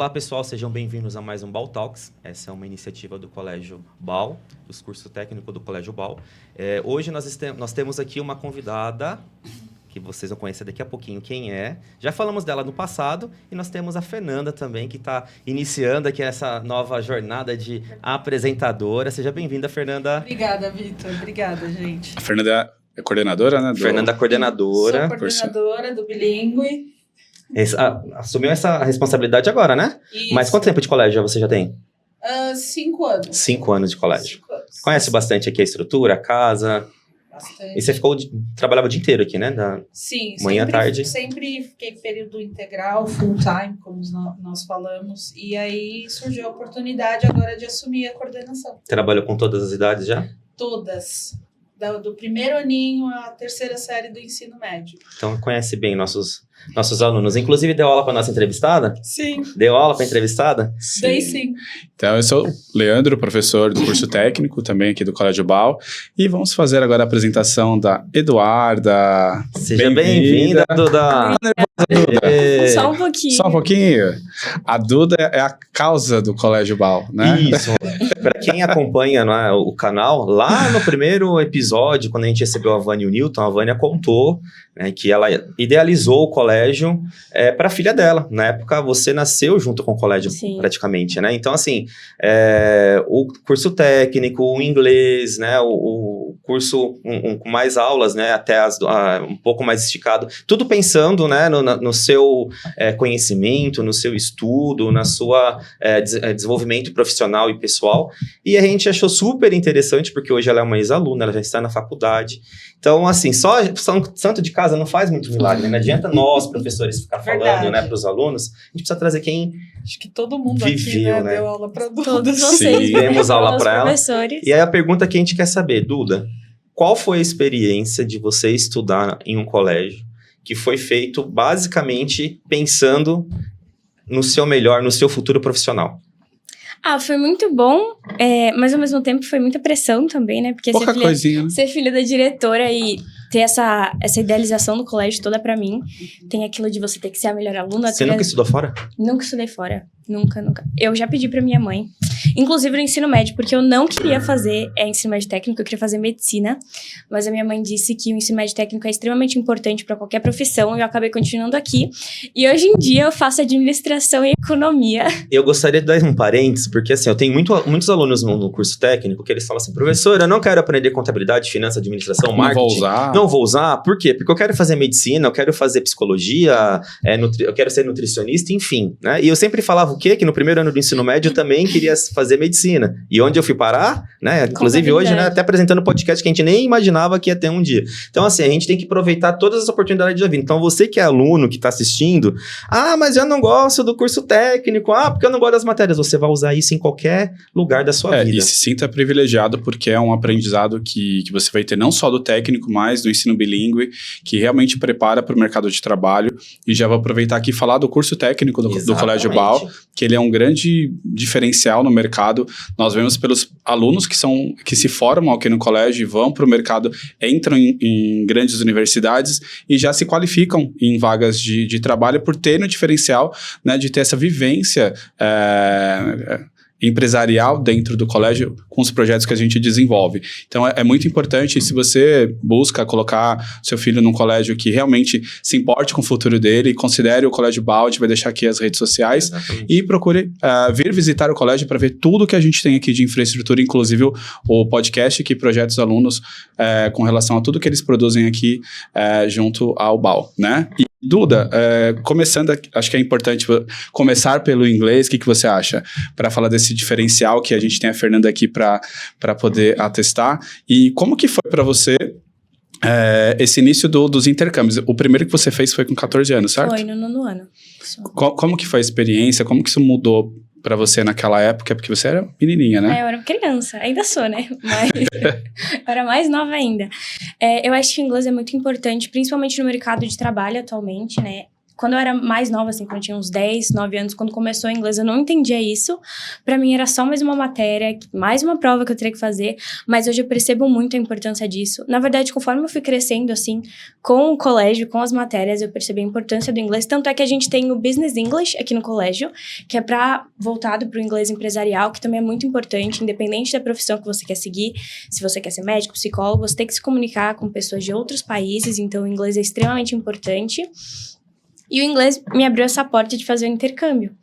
Olá, pessoal, sejam bem-vindos a mais um BAU Talks. Essa é uma iniciativa do Colégio BAU, dos cursos técnicos do Colégio BAU. Hoje nós temos aqui uma convidada, que vocês vão conhecer daqui a pouquinho quem é. Já falamos dela no passado e nós temos a Fernanda também, que está iniciando aqui essa nova jornada de apresentadora. Seja bem-vinda, Fernanda. Obrigada, Vitor. Obrigada, gente. A Fernanda é coordenadora, né? Fernanda é coordenadora. Sou coordenadora do Bilíngue. Assumiu essa responsabilidade agora, né? Isso. Mas quanto tempo de colégio você já tem? 5 anos. 5 anos de colégio. 5 anos. Conhece bastante aqui a estrutura, a casa? Bastante. E você trabalhava o dia inteiro aqui, né? Sim, manhã, tarde. Sempre fiquei período integral, full time, como nós falamos. E aí surgiu a oportunidade agora de assumir a coordenação. Trabalhou com todas as idades já? Todas. Do primeiro aninho à terceira série do ensino médio. Então conhece bem nossos alunos. Inclusive deu aula para nossa entrevistada? Sim. Deu aula para a entrevistada? Dei sim. Então eu sou o Leandro, professor do curso técnico, também aqui do Colégio BAU. E vamos fazer agora a apresentação da Eduarda. Seja bem-vinda, Duda. Só um pouquinho. Só um pouquinho. A Duda é a causa do Colégio BAU, né? Isso. Para quem acompanha, né, o canal, lá no primeiro episódio, quando a gente recebeu a Vânia e o Newton, a Vânia contou, né, que ela idealizou o colégio para a filha dela. Na época, você nasceu junto com o colégio, Sim. praticamente, né? Então, assim, o curso técnico, o inglês, né, o curso com mais aulas, né, até um pouco mais esticado, tudo pensando, né, no seu conhecimento, no seu estudo, na sua desenvolvimento profissional e pessoal. E a gente achou super interessante, porque hoje ela é uma ex-aluna, ela já está na faculdade. Então, assim, só santo de casa não faz muito milagre, né? Não adianta nós, professores, ficar falando, né, para os alunos. A gente precisa trazer quem Acho que todo mundo viveu, aqui, né? deu aula para Todos vocês. Demos aula para ela. Professores. E aí a pergunta que a gente quer saber, Duda, qual foi a experiência de você estudar em um colégio que foi feito basicamente pensando no seu melhor, no seu futuro profissional? Foi muito bom, mas ao mesmo tempo foi muita pressão também, né? Porque Pouca coisinha, né? ser filha da diretora e ter essa idealização do colégio toda pra mim, tem aquilo de você ter que ser a melhor aluna. Você nunca estudou fora? Nunca estudei fora. Nunca. Eu já pedi pra minha mãe, inclusive no ensino médio, porque eu não queria fazer ensino médio técnico, eu queria fazer medicina, mas a minha mãe disse que o ensino médio técnico é extremamente importante pra qualquer profissão, e eu acabei continuando aqui. E hoje em dia eu faço administração e economia. Eu gostaria de dar um parênteses, porque assim, eu tenho muitos alunos no curso técnico que eles falam assim, professor, eu não quero aprender contabilidade, finanças, administração, marketing. Não vou usar. Por quê? Porque eu quero fazer medicina, eu quero fazer psicologia, eu quero ser nutricionista, enfim, né? E eu sempre falava o quê? Que no primeiro ano do ensino médio eu também queria fazer medicina. E onde eu fui parar, né? Inclusive hoje, né, até apresentando um podcast que a gente nem imaginava que ia ter um dia. Então, assim, a gente tem que aproveitar todas as oportunidades da vida. Então, você que é aluno, que está assistindo, mas eu não gosto do curso técnico, porque eu não gosto das matérias. Você vai usar isso em qualquer lugar da sua vida. E se sinta privilegiado, porque é um aprendizado que você vai ter não só do técnico, mas do ensino bilíngue, que realmente prepara para o mercado de trabalho. E já vou aproveitar aqui e falar do curso técnico do Colégio BAU, que ele é um grande diferencial no mercado. Nós vemos pelos alunos que se formam aqui no colégio e vão para o mercado, entram em grandes universidades e já se qualificam em vagas de trabalho por terem o diferencial, né, de ter essa vivência empresarial dentro do colégio com os projetos que a gente desenvolve. Então, é muito importante, se você busca colocar seu filho num colégio que realmente se importe com o futuro dele, considere o Colégio BAU, a gente vai deixar aqui as redes sociais, e procure vir visitar o colégio para ver tudo que a gente tem aqui de infraestrutura, inclusive o podcast que projeta os alunos com relação a tudo que eles produzem aqui junto ao BAU, né? E Duda, começando, acho que é importante começar pelo inglês. O que você acha? Para falar desse diferencial que a gente tem a Fernanda aqui para poder atestar. E como que foi para você esse início dos intercâmbios? O primeiro que você fez foi com 14 anos, certo? Foi no 9º ano. Como que foi a experiência? Como que isso mudou para você naquela época? Porque você era menininha, né? Eu era criança, ainda sou, né? Mas eu era mais nova ainda. Eu acho que o inglês é muito importante, principalmente no mercado de trabalho atualmente, né? quando eu era mais nova, assim, quando eu tinha uns 10, 9 anos, quando começou o inglês, eu não entendia isso. Pra mim era só mais uma matéria, mais uma prova que eu teria que fazer, mas hoje eu percebo muito a importância disso. Na verdade, conforme eu fui crescendo, assim, com o colégio, com as matérias, eu percebi a importância do inglês, tanto é que a gente tem o Business English aqui no colégio, que é voltado pro inglês empresarial, que também é muito importante, independente da profissão que você quer seguir. Se você quer ser médico, psicólogo, você tem que se comunicar com pessoas de outros países, então o inglês é extremamente importante. E o inglês me abriu essa porta de fazer o intercâmbio.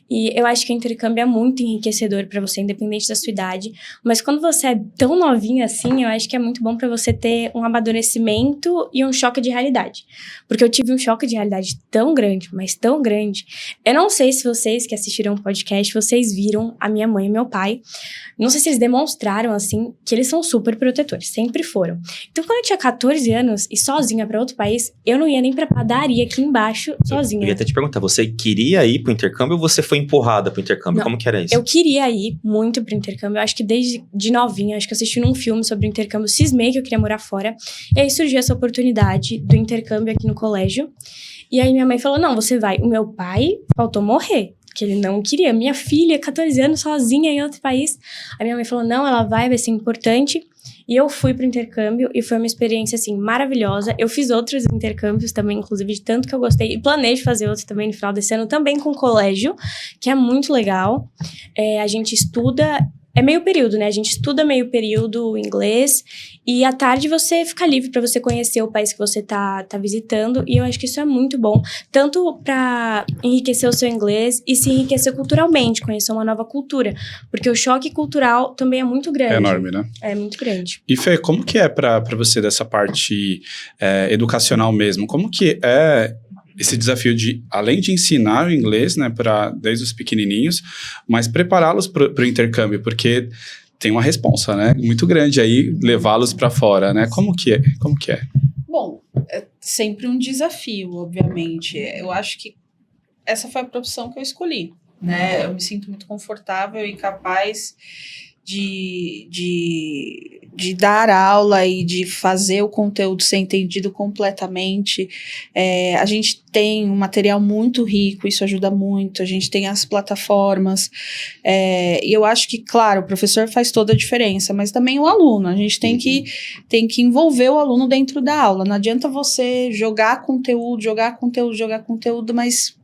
E eu acho que o intercâmbio é muito enriquecedor para você, independente da sua idade. Mas quando você é tão novinha assim, eu acho que é muito bom para você ter um amadurecimento e um choque de realidade. Porque eu tive um choque de realidade tão grande, mas tão grande. Eu não sei se vocês que assistiram o podcast, vocês viram a minha mãe e meu pai. Não sei se eles demonstraram, assim, que eles são super protetores. Sempre foram. Então, quando eu tinha 14 anos e sozinha para outro país, eu não ia nem pra padaria aqui embaixo sozinha. Eu ia até te perguntar, você queria ir pro intercâmbio ou você foi empurrada pro intercâmbio? Não, como que era isso? Eu queria ir muito pro intercâmbio. Eu acho que desde de novinha, acho que eu assisti num filme sobre o intercâmbio, cismei que eu queria morar fora. E aí surgiu essa oportunidade do intercâmbio aqui no colégio. E aí minha mãe falou, não, você vai. O meu pai faltou morrer, que ele não queria. Minha filha, 14 anos, sozinha em outro país. A minha mãe falou, não, ela vai ser importante. E eu fui pro intercâmbio e foi uma experiência, assim, maravilhosa. Eu fiz outros intercâmbios também, inclusive, de tanto que eu gostei. E planejo fazer outros também no final desse ano, também com o colégio, que é muito legal. A gente estuda... É meio período, né? A gente estuda meio período inglês e à tarde você fica livre para você conhecer o país que você tá visitando, e eu acho que isso é muito bom, tanto para enriquecer o seu inglês e se enriquecer culturalmente, conhecer uma nova cultura, porque o choque cultural também é muito grande. É enorme, né? É muito grande. E Fê, como que é para você dessa parte educacional mesmo? Como que é esse desafio de, além de ensinar o inglês, né, desde os pequenininhos, mas prepará-los para o intercâmbio, porque tem uma responsa, né, muito grande aí, levá-los para fora, né? Como que é? Bom, é sempre um desafio, obviamente. Eu acho que essa foi a profissão que eu escolhi, né? Eu me sinto muito confortável e capaz de dar aula e de fazer o conteúdo ser entendido completamente. A gente tem um material muito rico, isso ajuda muito, a gente tem as plataformas, e eu acho que, claro, o professor faz toda a diferença, mas também o aluno, a gente tem que envolver o aluno dentro da aula, não adianta você jogar conteúdo, mas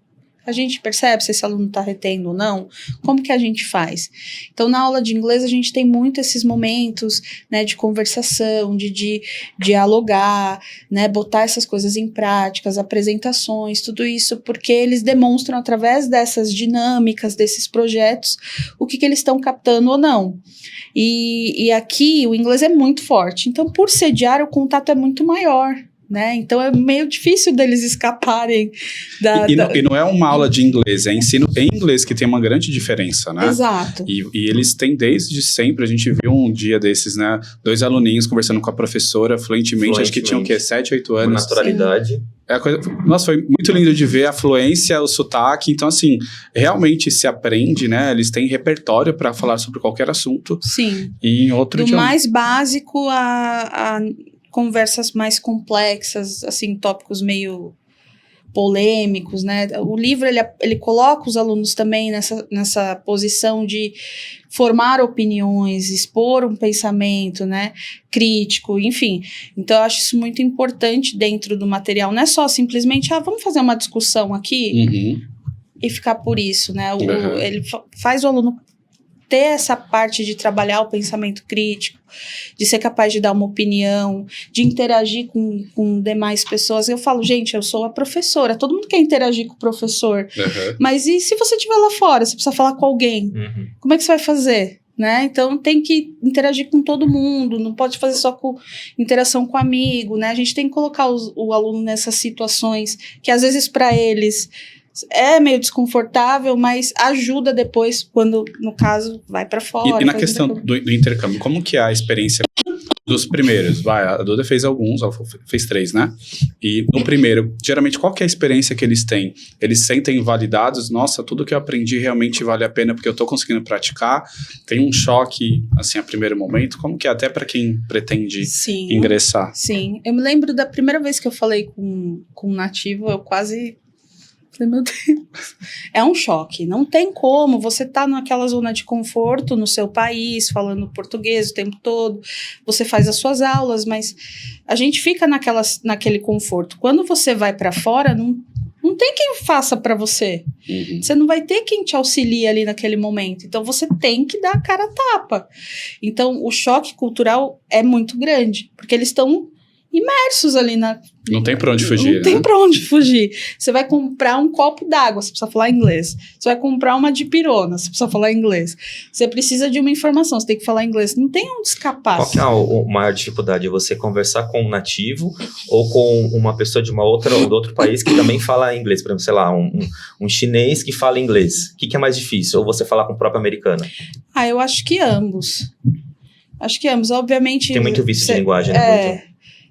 a gente percebe se esse aluno está retendo ou não, como que a gente faz? Então, na aula de inglês, a gente tem muito esses momentos, né, de conversação, de dialogar, né, botar essas coisas em práticas, apresentações, tudo isso, porque eles demonstram através dessas dinâmicas, desses projetos, o que eles estão captando ou não. E aqui, o inglês é muito forte, então, por sediar, o contato é muito maior, né? Então é meio difícil deles escaparem e não é uma aula de inglês, é ensino em inglês, que tem uma grande diferença, né? Exato. E eles têm desde sempre, a gente viu um dia desses, né? 2 aluninhos conversando com a professora fluentemente. Acho que tinham o quê? 7, 8 anos. Com naturalidade. Nossa, foi muito lindo de ver a fluência, o sotaque. Então, assim, realmente se aprende, né? Eles têm repertório para falar sobre qualquer assunto. Sim. E em outro idioma. Do mais básico a conversas mais complexas, assim, tópicos meio polêmicos, né? O livro, ele coloca os alunos também nessa posição de formar opiniões, expor um pensamento, né, crítico, enfim. Então, eu acho isso muito importante dentro do material. Não é só simplesmente, vamos fazer uma discussão aqui e ficar por isso, né? Ele faz o aluno ter essa parte de trabalhar o pensamento crítico, de ser capaz de dar uma opinião, de interagir com demais pessoas. Eu falo, gente, eu sou a professora, todo mundo quer interagir com o professor, mas e se você estiver lá fora, você precisa falar com alguém, como é que você vai fazer? Né? Então tem que interagir com todo mundo, não pode fazer só com interação com amigo, né? A gente tem que colocar o aluno nessas situações que às vezes para eles é meio desconfortável, mas ajuda depois quando, no caso, vai para fora. E na questão do intercâmbio, como que é a experiência dos primeiros? A Duda fez alguns, ela fez 3, né? E no primeiro, geralmente, qual que é a experiência que eles têm? Eles sentem validados? Nossa, tudo que eu aprendi realmente vale a pena porque eu tô conseguindo praticar? Tem um choque, assim, a primeiro momento? Como que é até para quem pretende ingressar? Sim, eu me lembro da primeira vez que eu falei com um nativo, eu quase Falei, meu Deus, é um choque, não tem como, você tá naquela zona de conforto no seu país, falando português o tempo todo, você faz as suas aulas, mas a gente fica naquele conforto. Quando você vai para fora, não tem quem faça para você, você não vai ter quem te auxilie ali naquele momento, então você tem que dar a cara a tapa. Então o choque cultural é muito grande, porque eles estão imersos ali Não tem pra onde fugir, Não tem pra onde fugir. Você vai comprar um copo d'água, você precisa falar inglês. Você vai comprar uma dipirona, você precisa falar inglês. Você precisa de uma informação, você tem que falar inglês. Não tem onde escapar. Qual que é a maior dificuldade? Você conversar com um nativo ou com uma pessoa de outro país que também fala inglês? Por exemplo, sei lá, um chinês que fala inglês. O que é mais difícil? Ou você falar com o próprio americano? Eu acho que ambos. Obviamente... Tem muito vício de linguagem, né?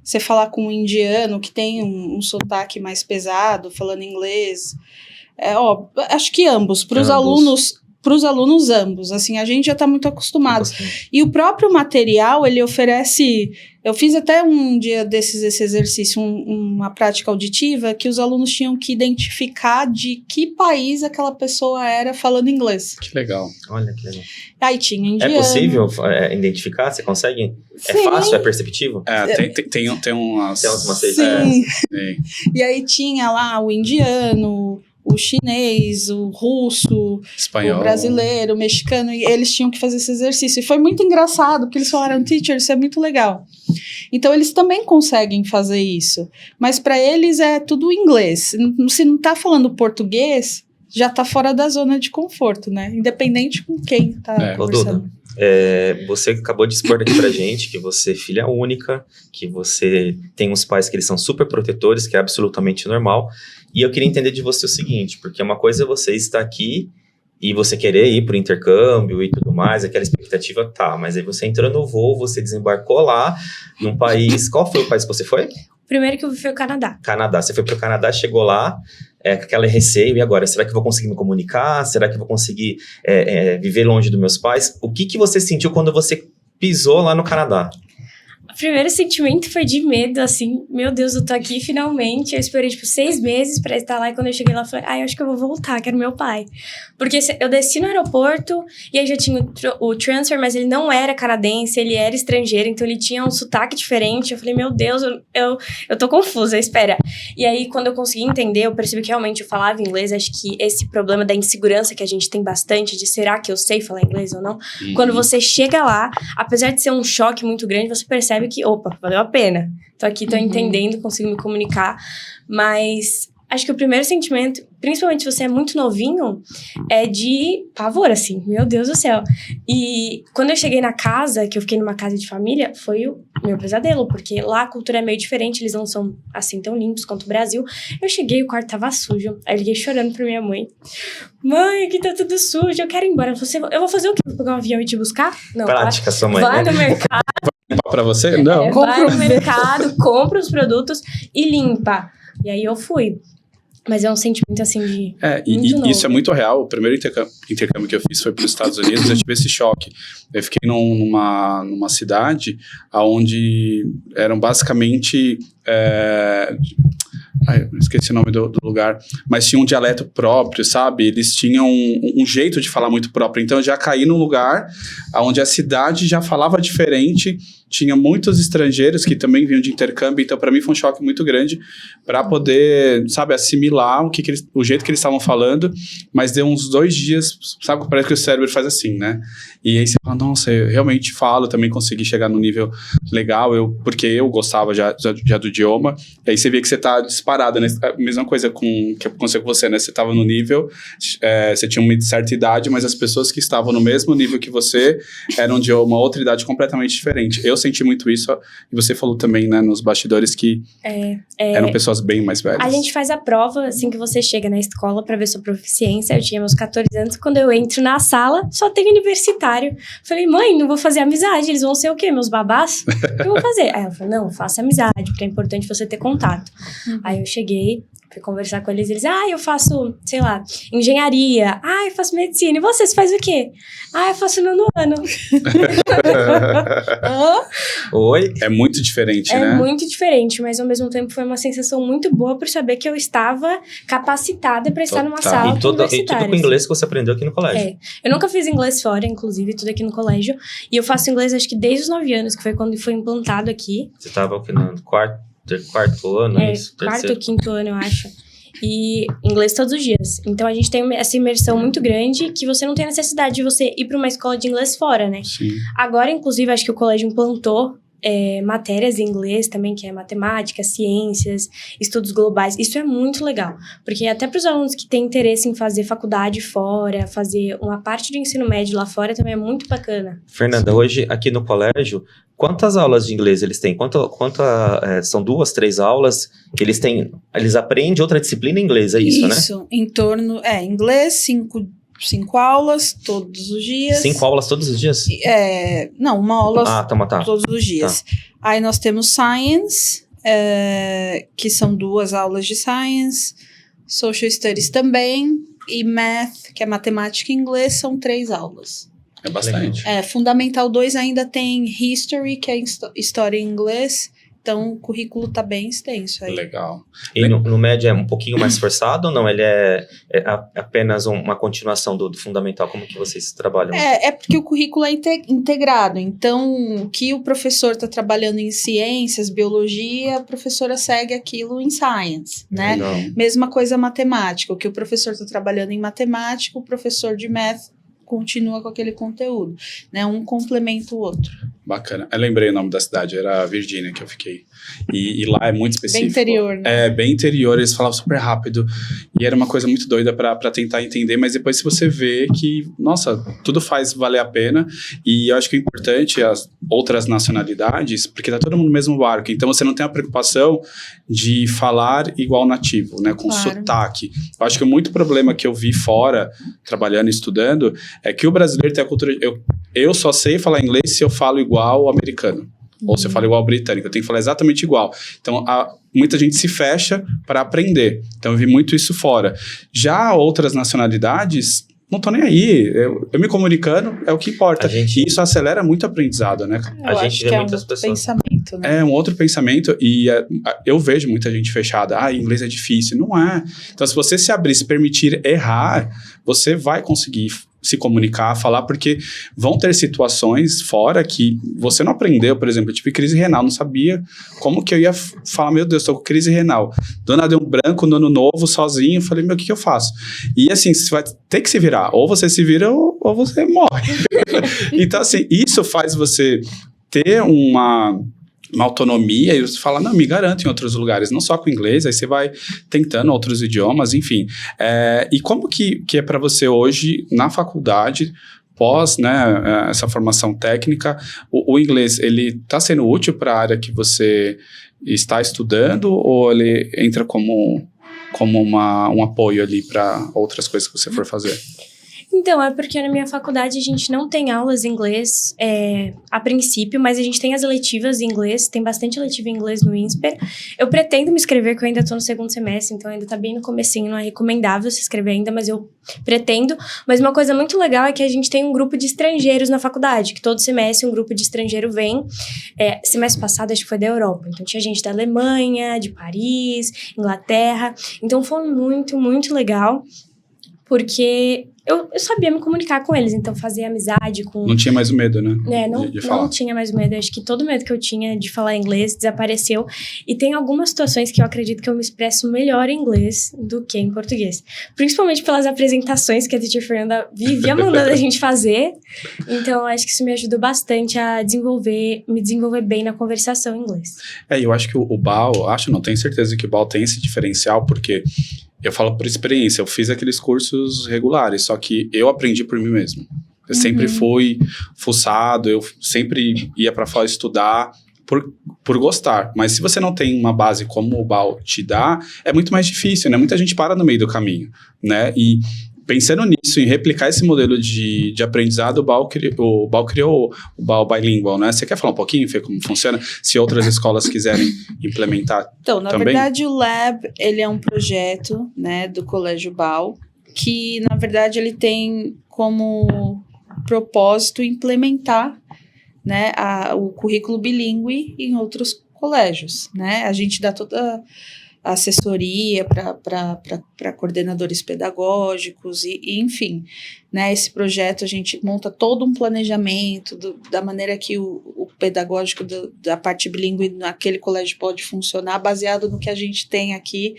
Você falar com um indiano que tem um sotaque mais pesado, falando inglês. Acho que ambos. Para os alunos, ambos. Assim, a gente já está muito acostumado. E o próprio material, ele oferece... Eu fiz até um dia esse exercício, uma prática auditiva, que os alunos tinham que identificar de que país aquela pessoa era falando inglês. Que legal. Olha, que legal. Aí tinha indiano. É possível identificar? Você consegue? Sim. É fácil? É perceptível? Tem umas... Tem umas maceiras. Sim. E aí tinha lá o indiano, o chinês, o russo, espanhol, o brasileiro, o mexicano, e eles tinham que fazer esse exercício. E foi muito engraçado, porque eles falaram, teacher, isso é muito legal. Então, eles também conseguem fazer isso. Mas para eles é tudo inglês. Se não tá falando português, já tá fora da zona de conforto, né? Independente com quem tá conversando. Duda, você acabou de expor aqui pra gente que você é filha única, que você tem uns pais que eles são super protetores, que é absolutamente normal. E eu queria entender de você o seguinte, porque uma coisa é você estar aqui e você querer ir pro intercâmbio e tudo mais, aquela expectativa mas aí você entrou no voo, você desembarcou lá num país... Qual foi o país que você foi? O primeiro que eu fui foi o Canadá. Canadá. Você foi pro Canadá, chegou lá, com aquela receio, e agora? Será que eu vou conseguir me comunicar? Será que eu vou conseguir viver longe dos meus pais? O que você sentiu quando você pisou lá no Canadá? O primeiro sentimento foi de medo, assim, meu Deus, eu tô aqui finalmente. Eu esperei, 6 meses pra estar lá, e quando eu cheguei lá, eu falei, eu acho que eu vou voltar, quero meu pai. Porque eu desci no aeroporto, e aí já tinha o transfer, mas ele não era canadense, ele era estrangeiro, então ele tinha um sotaque diferente. Eu falei, meu Deus, eu tô confusa, espera. E aí, quando eu consegui entender, eu percebi que realmente eu falava inglês. Acho que esse problema da insegurança que a gente tem bastante, de será que eu sei falar inglês ou não? Quando você chega lá, apesar de ser um choque muito grande, você percebe que, opa, valeu a pena. Tô aqui, tô entendendo, consigo me comunicar. Mas acho que o primeiro sentimento, principalmente se você é muito novinho, é de pavor, assim. Meu Deus do céu. E quando eu cheguei na casa, que eu fiquei numa casa de família, foi o meu pesadelo, porque lá a cultura é meio diferente, eles não são assim tão limpos quanto o Brasil. Eu cheguei, o quarto tava sujo. Aí eu liguei chorando pra minha mãe. Mãe, aqui tá tudo sujo, eu quero ir embora. Eu vou fazer o quê? Vou pegar um avião e te buscar? Não. Prática, sua mãe. Vai no mercado. Pra você? Não. Vai no mercado, compra os produtos e limpa. E aí eu fui. Mas é um sentimento assim de... Isso é muito real. O primeiro intercâmbio que eu fiz foi para os Estados Unidos. Eu tive esse choque. Eu fiquei numa cidade onde eram basicamente... esqueci o nome do lugar, mas tinha um dialeto próprio, sabe? Eles tinham um jeito de falar muito próprio. Então eu já caí num lugar onde a cidade já falava diferente, tinha muitos estrangeiros que também vinham de intercâmbio, então para mim foi um choque muito grande para poder, sabe, assimilar o jeito que eles estavam falando, mas deu uns 2 dias, sabe, parece que o cérebro faz assim, né? E aí você fala, nossa, eu realmente falo, também consegui chegar no nível legal, porque eu gostava já do idioma, e aí você vê que você tá disparado, né? A mesma coisa que aconteceu com você, né? Você tava no nível, você tinha uma certa idade, mas as pessoas que estavam no mesmo nível que você eram de uma outra idade completamente diferente. Eu senti muito isso, e você falou também, né, nos bastidores que eram pessoas bem mais velhas. A gente faz a prova, assim que você chega na escola pra ver sua proficiência. Eu tinha meus 14 anos, quando eu entro na sala, só tem universitário. Falei, mãe, não vou fazer amizade, eles vão ser o quê? Meus babás? O que eu vou fazer? Aí ela falou, não, faça amizade, porque é importante você ter contato. Aí eu cheguei, fui conversar com eles, eu faço, sei lá, engenharia, eu faço medicina, e você faz o quê? Eu faço 9º ano. Oi? É muito diferente, né? É muito diferente, mas ao mesmo tempo foi uma sensação muito boa por saber que eu estava capacitada para estar numa sala universitária. E tudo com inglês que você aprendeu aqui no colégio. É. Eu nunca fiz inglês fora, inclusive, tudo aqui no colégio. E eu faço inglês acho que desde os 9 anos, que foi quando foi implantado aqui. Você estava aqui no quarto ano? Quarto ou quinto ano, eu acho. E inglês todos os dias. Então a gente tem essa imersão muito grande que você não tem necessidade de você ir para uma escola de inglês fora, né? Sim. Agora, inclusive, acho que o colégio implantou matérias em inglês também, que é matemática, ciências, estudos globais. Isso é muito legal, porque até para os alunos que têm interesse em fazer faculdade fora, fazer uma parte do ensino médio lá fora, também é muito bacana. Fernanda, hoje aqui no colégio, quantas aulas de inglês eles têm? São 2, 3 aulas que eles têm? Eles aprendem outra disciplina em inglês, é isso, né? Isso, em torno... inglês, 5 aulas todos os dias. 5 aulas todos os dias? Não, uma aula tá. todos os dias. Tá. Aí nós temos Science, que são 2 aulas de Science, Social Studies também, e Math, que é matemática e inglês, são 3 aulas. É bastante. Fundamental 2 ainda tem History, que é história em inglês. Então, o currículo tá bem extenso aí. Legal. E no médio é um pouquinho mais forçado ou não? Ele é apenas uma continuação do fundamental? Como que vocês trabalham? É porque o currículo é integrado. Então, o que o professor está trabalhando em ciências, biologia, a professora segue aquilo em science, né? Legal. Mesma coisa matemática. O que o professor está trabalhando em matemática, o professor de math continua com aquele conteúdo, né? Um complementa o outro. Bacana. Eu lembrei o nome da cidade, era Virgínia que eu fiquei. E lá é muito específico. Bem interior, né? É, bem interior, eles falavam super rápido. E era uma coisa muito doida pra tentar entender, mas depois você vê que, nossa, tudo faz valer a pena. E eu acho que o importante é as outras nacionalidades, porque tá todo mundo no mesmo barco. Então você não tem a preocupação de falar igual nativo, né? Com sotaque. Eu acho que muito problema que eu vi fora, trabalhando e estudando, é que o brasileiro tem a cultura... Eu só sei falar inglês se eu falo igual o americano. Ou se eu falo igual o britânico. Eu tenho que falar exatamente igual. Então, muita gente se fecha para aprender. Então, eu vi muito isso fora. Já outras nacionalidades não estão nem aí. Eu me comunicando é o que importa. E isso acelera muito o aprendizado, né? A gente vê muitas pessoas. Pensamento, né? É um outro pensamento. E eu vejo muita gente fechada. Inglês é difícil. Não é. Então, se você se abrir, se permitir errar, você vai conseguir se comunicar, falar, porque vão ter situações fora que você não aprendeu. Por exemplo, eu tive crise renal, não sabia como que eu ia falar, meu Deus, tô com crise renal. Do nada deu um branco no ano novo, sozinho, falei, o que eu faço? E assim, você vai ter que se virar, ou você se vira ou você morre. Então assim, isso faz você ter uma autonomia e você fala, não, me garanto em outros lugares, não só com inglês, aí você vai tentando outros idiomas, enfim. E como que é para você hoje, na faculdade, pós, né, essa formação técnica, o inglês, ele está sendo útil para a área que você está estudando ou ele entra como um apoio ali para outras coisas que você for fazer? Então, é porque na minha faculdade a gente não tem aulas em inglês a princípio, mas a gente tem as eletivas em inglês, tem bastante eletiva em inglês no INSPER. Eu pretendo me inscrever, que eu ainda tô no 2º semestre, então ainda tá bem no comecinho, não é recomendável se inscrever ainda, mas eu pretendo. Mas uma coisa muito legal é que a gente tem um grupo de estrangeiros na faculdade, que todo semestre um grupo de estrangeiro vem. Semestre passado acho que foi da Europa, então tinha gente da Alemanha, de Paris, Inglaterra. Então foi muito, muito legal, porque eu sabia me comunicar com eles, então fazia amizade com... Não tinha mais o medo, né? Não tinha mais o medo. Acho que todo medo que eu tinha de falar inglês desapareceu. E tem algumas situações que eu acredito que eu me expresso melhor em inglês do que em português. Principalmente pelas apresentações que a Teacher Fernanda vivia mandando a gente fazer. Então, acho que isso me ajudou bastante a me desenvolver bem na conversação em inglês. Eu acho que o BAU, tenho certeza que o BAU tem esse diferencial, porque... Eu falo por experiência, eu fiz aqueles cursos regulares, só que eu aprendi por mim mesmo. Eu sempre fui fuçado, eu sempre ia para fora estudar por gostar. Mas se você não tem uma base como o BAU te dá, é muito mais difícil, né? Muita gente para no meio do caminho, né? E pensando nisso, em replicar esse modelo de aprendizado, o BAU criou o BAU Bilingual, né? Você quer falar um pouquinho, Fê, como funciona? Se outras escolas quiserem implementar Então, na também? verdade, o Lab, ele é um projeto, né, do Colégio BAU, que, na verdade, ele tem como propósito implementar, né, o currículo bilíngue em outros colégios, né? A gente dá toda a assessoria para coordenadores pedagógicos e enfim, né? Esse projeto a gente monta todo um planejamento da maneira que o pedagógico da parte bilíngue naquele colégio pode funcionar, baseado no que a gente tem aqui,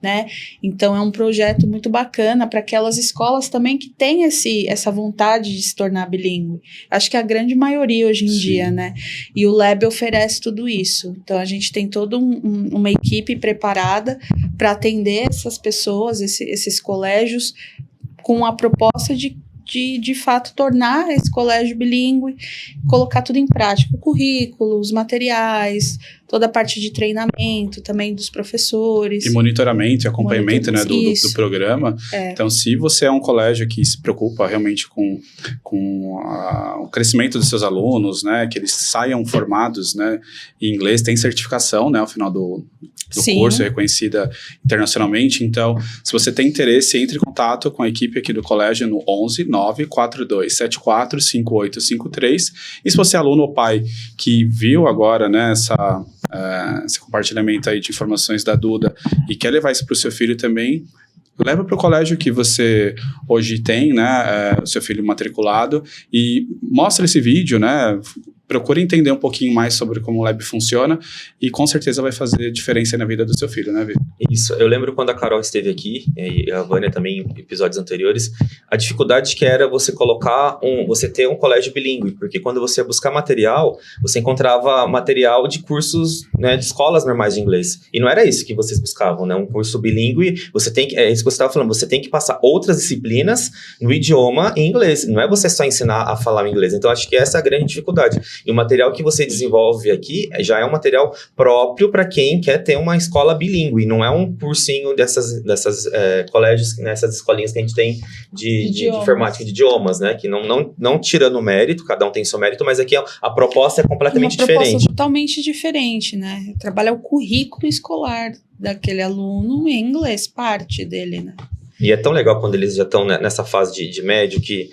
né? Então é um projeto muito bacana para aquelas escolas também que têm essa vontade de se tornar bilíngue. Acho que a grande maioria hoje em dia, né? E o Lab oferece tudo isso. Então a gente tem toda uma equipe preparada para atender essas pessoas, esses colégios, com a proposta de fato tornar esse colégio bilíngue, colocar tudo em prática, o currículo, os materiais, toda a parte de treinamento também dos professores. E monitoramento e acompanhamento, né, do programa. Então, se você é um colégio que se preocupa realmente com o crescimento dos seus alunos, né, que eles saiam formados, né, em inglês, tem certificação, né, ao final do curso, reconhecida internacionalmente. Então, se você tem interesse, entre em contato com a equipe aqui do colégio no 11 942 74 5853. E se você é aluno ou pai que viu agora, né, esse compartilhamento aí de informações da Duda e quer levar isso para o seu filho também, leva para o colégio que você hoje tem, né, o seu filho matriculado, e mostra esse vídeo, né, procure entender um pouquinho mais sobre como o Lab funciona e com certeza vai fazer diferença na vida do seu filho, né, Vitor? Isso, eu lembro quando a Carol esteve aqui, e a Vânia também em episódios anteriores, a dificuldade que era você você ter um colégio bilíngue, porque quando você ia buscar material, você encontrava material de cursos, né, de escolas normais de inglês, e não era isso que vocês buscavam, né, um curso bilíngue, você tem que, é isso que você estava falando, você tem que passar outras disciplinas no idioma em inglês, não é você só ensinar a falar o inglês, então acho que essa é a grande dificuldade. E o material que você desenvolve aqui já é um material próprio para quem quer ter uma escola bilíngue, não é um cursinho dessas colégios, nessas escolinhas que a gente tem de informática de idiomas, né? Que não tirando o mérito, cada um tem seu mérito, mas aqui a proposta é completamente diferente. Uma proposta totalmente diferente, né? Trabalhar o currículo escolar daquele aluno em inglês, parte dele, né? E é tão legal quando eles já estão nessa fase de médio, que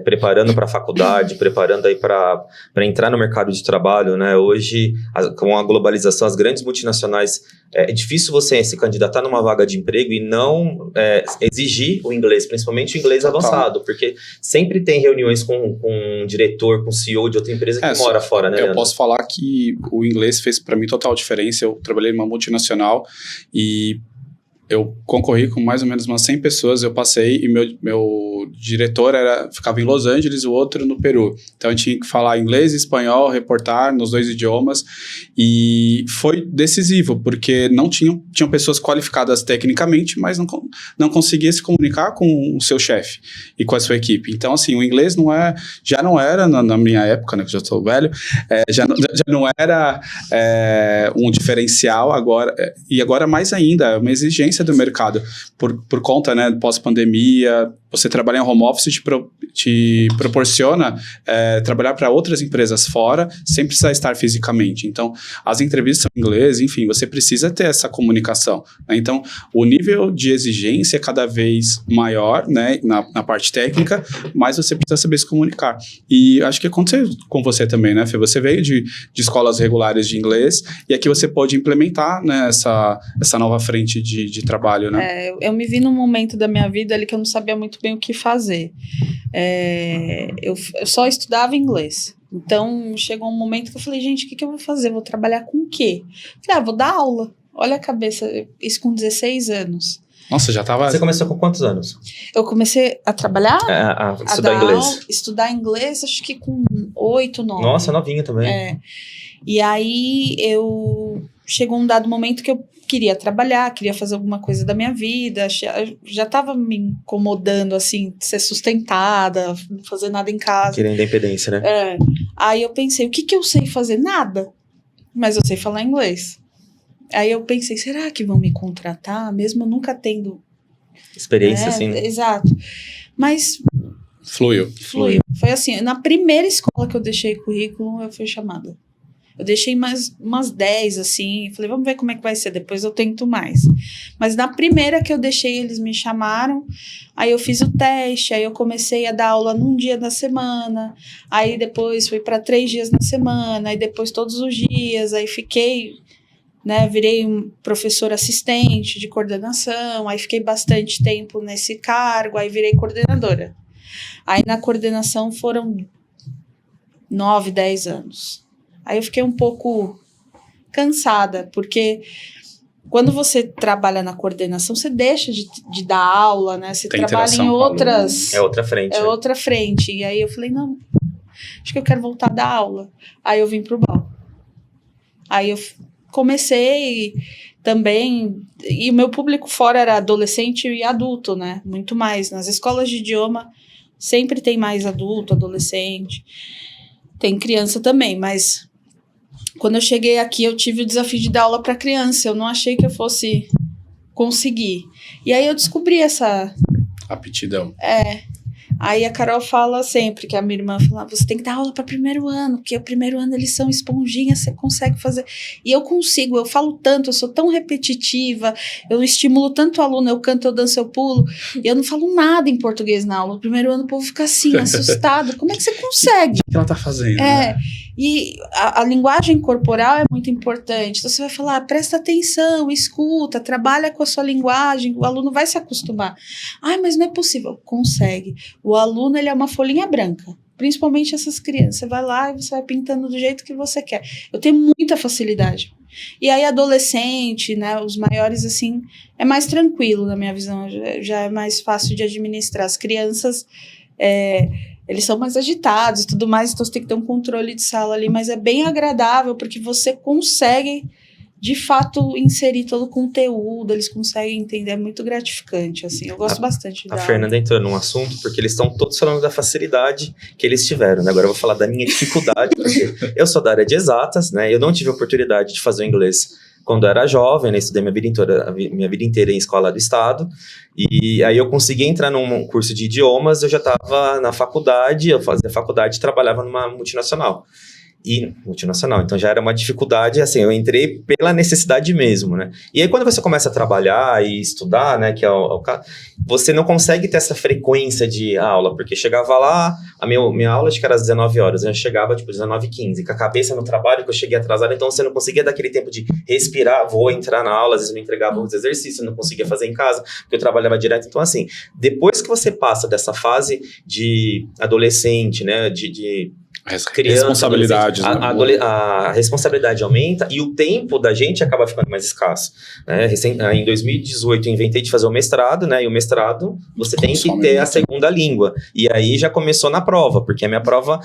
preparando para a faculdade, preparando aí para entrar no mercado de trabalho, né? Hoje, com a globalização, as grandes multinacionais, é difícil você se candidatar numa vaga de emprego e não exigir o inglês, principalmente o inglês avançado, porque sempre tem reuniões com um diretor, com um CEO de outra empresa que mora fora, né, Leandro? Eu posso falar que o inglês fez para mim total diferença. Eu trabalhei numa multinacional e eu concorri com mais ou menos umas 100 pessoas, eu passei e meu diretor ficava em Los Angeles, o outro no Peru. Então, eu tinha que falar inglês e espanhol, reportar nos 2 idiomas, e foi decisivo, porque tinham pessoas qualificadas tecnicamente, mas não conseguia se comunicar com o seu chefe e com a sua equipe. Então, assim, o inglês já não era, na minha época, né, que eu já estou velho, já não era um diferencial agora, e agora mais ainda, é uma exigência do mercado, por conta, né, pós-pandemia. Você trabalhar em home office te proporciona trabalhar para outras empresas fora, sem precisar estar fisicamente. Então, as entrevistas são em inglês, enfim, você precisa ter essa comunicação, né? Então, o nível de exigência é cada vez maior, né, na parte técnica, mas você precisa saber se comunicar. E acho que aconteceu com você também, né, Fê? Você veio de escolas regulares de inglês, e aqui você pode implementar, né, essa nova frente de trabalho, né? Eu me vi num momento da minha vida ali que eu não sabia muito bem o que fazer. Eu só estudava inglês. Então, chegou um momento que eu falei, gente, o que eu vou fazer? Vou trabalhar com o quê? Falei, vou dar aula. Olha a cabeça, isso com 16 anos. Nossa, já tava... Você começou com quantos anos? Eu comecei a trabalhar, a estudar inglês. Estudar inglês, acho que com 8, 9. Nossa, novinha também. E aí, chegou um dado momento que eu queria trabalhar, queria fazer alguma coisa da minha vida, já estava me incomodando, assim, ser sustentada, não fazer nada em casa. Querendo independência, né? Aí eu pensei, o que eu sei fazer? Nada. Mas eu sei falar inglês. Aí eu pensei, será que vão me contratar, mesmo nunca tendo... experiência, assim. Exato. Mas... Fluiu. Foi assim, na primeira escola que eu deixei currículo, eu fui chamada. Eu deixei umas 10, assim, falei, vamos ver como é que vai ser, depois eu tento mais. Mas na primeira que eu deixei, eles me chamaram, aí eu fiz o teste, aí eu comecei a dar aula num dia da semana, aí depois fui para 3 dias na semana, aí depois todos os dias, aí fiquei, né, virei um professor assistente de coordenação, aí fiquei bastante tempo nesse cargo, aí virei coordenadora. Aí na coordenação foram 9, 10 anos. Aí eu fiquei um pouco cansada, porque quando você trabalha na coordenação, você deixa de dar aula, né? Você trabalha em outras... É outra frente. É outra frente. E aí eu falei, não, acho que eu quero voltar a dar aula. Aí eu vim pro BAU. Aí eu comecei também... E o meu público fora era adolescente e adulto, né? Muito mais. Nas escolas de idioma, sempre tem mais adulto, adolescente. Tem criança também, mas... Quando eu cheguei aqui, eu tive o desafio de dar aula para criança. Eu não achei que eu fosse conseguir. E aí eu descobri essa... aptidão. Aí a Carol fala sempre, que a minha irmã fala, você tem que dar aula para primeiro ano, porque o primeiro ano eles são esponjinhas, você consegue fazer. E eu consigo, eu falo tanto, eu sou tão repetitiva, eu estimulo tanto o aluno, eu canto, eu danço, eu pulo, e eu não falo nada em português na aula. No primeiro ano o povo fica assim, assustado. Como é que você consegue? O que ela tá fazendo? Né? E a linguagem corporal é muito importante. Então, você vai falar, presta atenção, escuta, trabalha com a sua linguagem, o aluno vai se acostumar. Ai, mas não é possível. Consegue. O aluno, ele é uma folhinha branca. Principalmente essas crianças. Você vai lá e você vai pintando do jeito que você quer. Eu tenho muita facilidade. E aí, adolescente, né, os maiores, assim, é mais tranquilo, na minha visão. Já é mais fácil de administrar. As crianças... eles são mais agitados e tudo mais, então você tem que ter um controle de sala ali, mas é bem agradável, porque você consegue, de fato, inserir todo o conteúdo, eles conseguem entender, é muito gratificante, assim, eu gosto bastante. A Fernanda entrou num assunto, porque eles estão todos falando da facilidade que eles tiveram, né? Agora eu vou falar da minha dificuldade, porque eu sou da área de exatas, né? Eu não tive a oportunidade de fazer o inglês quando eu era jovem, né? Estudei minha vida inteira em escola do estado, e aí eu consegui entrar num curso de idiomas, eu já estava na faculdade, eu fazia faculdade e trabalhava numa multinacional. Então já era uma dificuldade, assim, eu entrei pela necessidade mesmo, né? E aí quando você começa a trabalhar e estudar, né, que é o caso, você não consegue ter essa frequência de aula, porque chegava lá, a minha aula acho que era às 19 horas, eu chegava tipo 19h15, com a cabeça no trabalho, que eu cheguei atrasado, então você não conseguia dar aquele tempo de respirar, vou entrar na aula, às vezes eu não entregava os exercícios, eu não conseguia fazer em casa, porque eu trabalhava direto, então assim, depois que você passa dessa fase de adolescente, né, de responsabilidade. A responsabilidade aumenta e o tempo da gente acaba ficando mais escasso. Né? Em 2018 eu inventei de fazer o mestrado, né? E o mestrado você tem que ter a segunda língua. E aí já começou na prova, porque a minha prova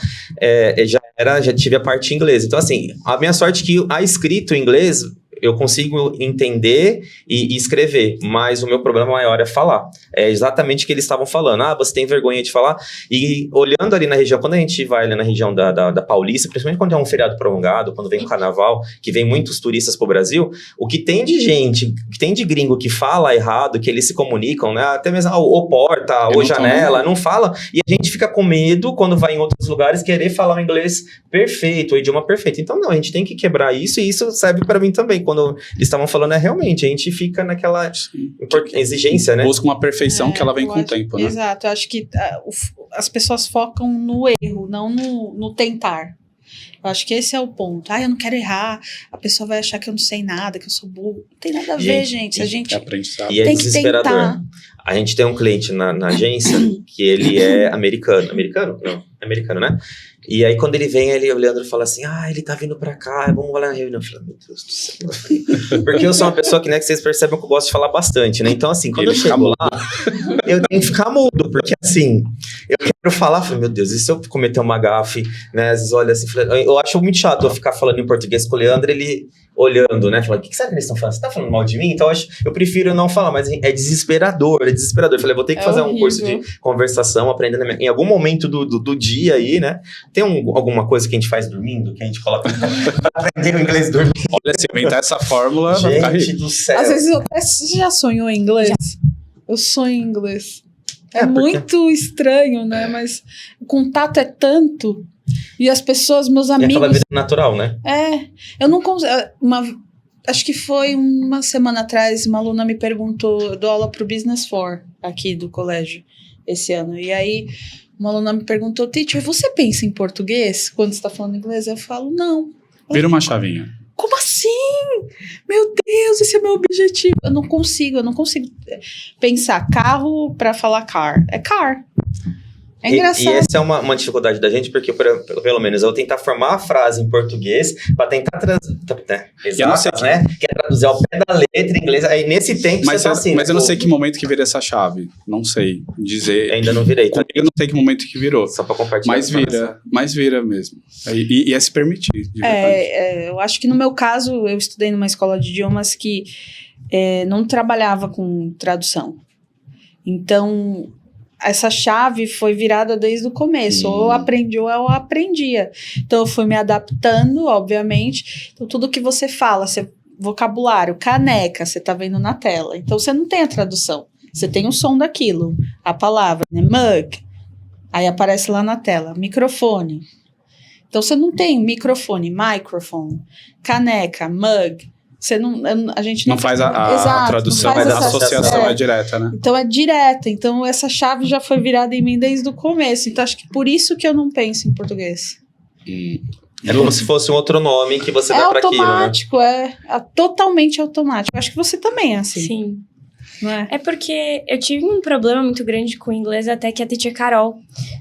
já tive a parte em inglês. Então, assim, a minha sorte é que a escrito em inglês eu consigo entender e escrever, mas o meu problema maior é falar. É exatamente o que eles estavam falando. Você tem vergonha de falar? E olhando ali na região, quando a gente vai ali na região da Paulista, principalmente quando é um feriado prolongado, quando vem o carnaval, que vem muitos turistas pro Brasil, o que tem de gente, o que tem de gringo que fala errado, que eles se comunicam, né? Até mesmo ou porta, ou janela, não fala, e a gente fica com medo, quando vai em outros lugares, querer falar o inglês perfeito, o idioma perfeito. Então, não, a gente tem que quebrar isso, e isso serve para mim também. Quando eles estavam falando, realmente, a gente fica naquela exigência, né? Busca uma perfeição que ela vem com o tempo, né? Exato, eu acho que as pessoas focam no erro, não no tentar. Eu acho que esse é o ponto. Eu não quero errar, a pessoa vai achar que eu não sei nada, que eu sou burro. Não tem nada a ver, gente. A gente tem que tentar. A gente tem um cliente na agência que ele é americano. Americano? Não, americano, né? E aí, quando ele vem, o Leandro fala assim, ele tá vindo pra cá, vamos lá na reunião. Eu falo, meu Deus do céu. Porque eu sou uma pessoa que, né, que vocês percebem que eu gosto de falar bastante, né? Então, assim, quando eu chego lá, eu tenho que ficar mudo, porque, assim, eu quero falar, meu Deus, e se eu cometer uma gafe, né? Às vezes, olha assim, eu acho muito chato eu ficar falando em português com o Leandro, ele olhando, né? Falando, o que será que eles estão falando? Você tá falando mal de mim? Então, eu prefiro não falar, mas é desesperador. Eu falei, vou ter que fazer um curso de conversação, aprendendo em algum momento do dia aí, né? Tem alguma coisa que a gente faz dormindo, que a gente coloca pra aprender o inglês dormindo? Olha, se inventar essa fórmula... Gente do céu. Às vezes, você já sonhou em inglês? Já. Eu sonho em inglês. É muito estranho, né? Mas o contato é tanto E as pessoas, meus amigos... E aquela vida natural, né? Eu não consigo... Acho que foi uma semana atrás, uma aluna me perguntou, eu dou aula pro Business 4 aqui do colégio esse ano. E aí, uma aluna me perguntou, teacher, você pensa em português quando você tá falando inglês? Eu falo, não. Vira uma chavinha. Como assim? Meu Deus, esse é meu objetivo. Eu não consigo pensar carro pra falar car. É car. É engraçado. E essa é uma dificuldade da gente, porque pelo menos eu vou tentar formar a frase em português pra tentar exatas, né? Que é traduzir ao pé da letra em inglês. Aí nesse tempo mas você tá assim... Mas eu não sei que momento que vira essa chave. Não sei dizer. Ainda não virei. Tá? Eu não sei que momento que virou. Só pra compartilhar. Mas vira mesmo. E é se permitir. Eu acho que no meu caso, eu estudei numa escola de idiomas que não trabalhava com tradução. Então... essa chave foi virada desde o começo. Ou eu aprendi ou eu aprendia. Então, eu fui me adaptando, obviamente. Então, tudo que você fala, vocabulário, caneca, você tá vendo na tela. Então, você não tem a tradução. Você tem o som daquilo. A palavra, né? Mug. Aí aparece lá na tela. Microfone. Então, você não tem microfone, microphone, caneca, mug. A gente não faz a tradução, mas a associação é direta, né? Então é direta. Então essa chave já foi virada em mim desde o começo. Então acho que por isso que eu não penso em português. É como se fosse um outro nome que você dá pra aquilo, né? É automático, é totalmente automático. Acho que você também é assim. Sim. Não é? É porque eu tive um problema muito grande com o inglês até que a teacher Carol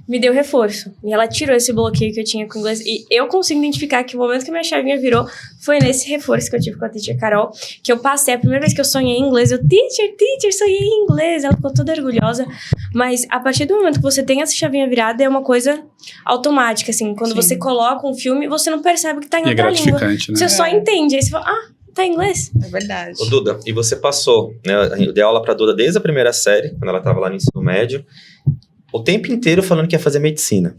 me deu reforço. E ela tirou esse bloqueio que eu tinha com o inglês. E eu consigo identificar que o momento que minha chavinha virou foi nesse reforço que eu tive com a teacher Carol. Que eu passei, a primeira vez que eu sonhei em inglês, eu, teacher, sonhei em inglês. Ela ficou toda orgulhosa. Mas a partir do momento que você tem essa chavinha virada, é uma coisa automática, assim. Quando você coloca um filme, você não percebe que tá em outra língua. Né? É. Você só entende. Aí você fala, tá em inglês? É verdade. Ô, Duda, e você passou, né? Eu dei aula pra Duda desde a primeira série, quando ela tava lá no ensino médio, o tempo inteiro falando que ia fazer medicina.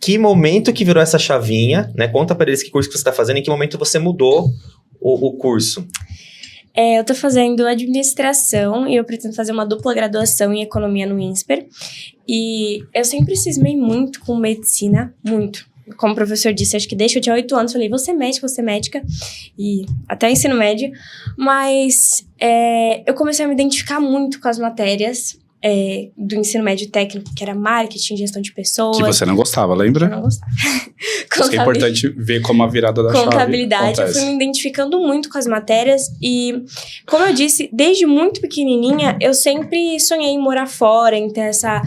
Que momento que virou essa chavinha, né? Conta pra eles que curso que você tá fazendo, em que momento você mudou o curso. Eu tô fazendo administração e eu pretendo fazer uma dupla graduação em economia no INSPER. E eu sempre cismei muito com medicina, muito. Como o professor disse, acho que desde que eu tinha 8 anos, falei, vou ser médica, e até ensino médio. Mas eu comecei a me identificar muito com as matérias do ensino médio técnico, que era marketing, gestão de pessoas. Que você não gostava, lembra? Eu não gostava. Acho que é importante ver como a virada da chave Contabilidade, eu fui me identificando muito com as matérias. E, como eu disse, desde muito pequenininha, eu sempre sonhei em morar fora, em ter essa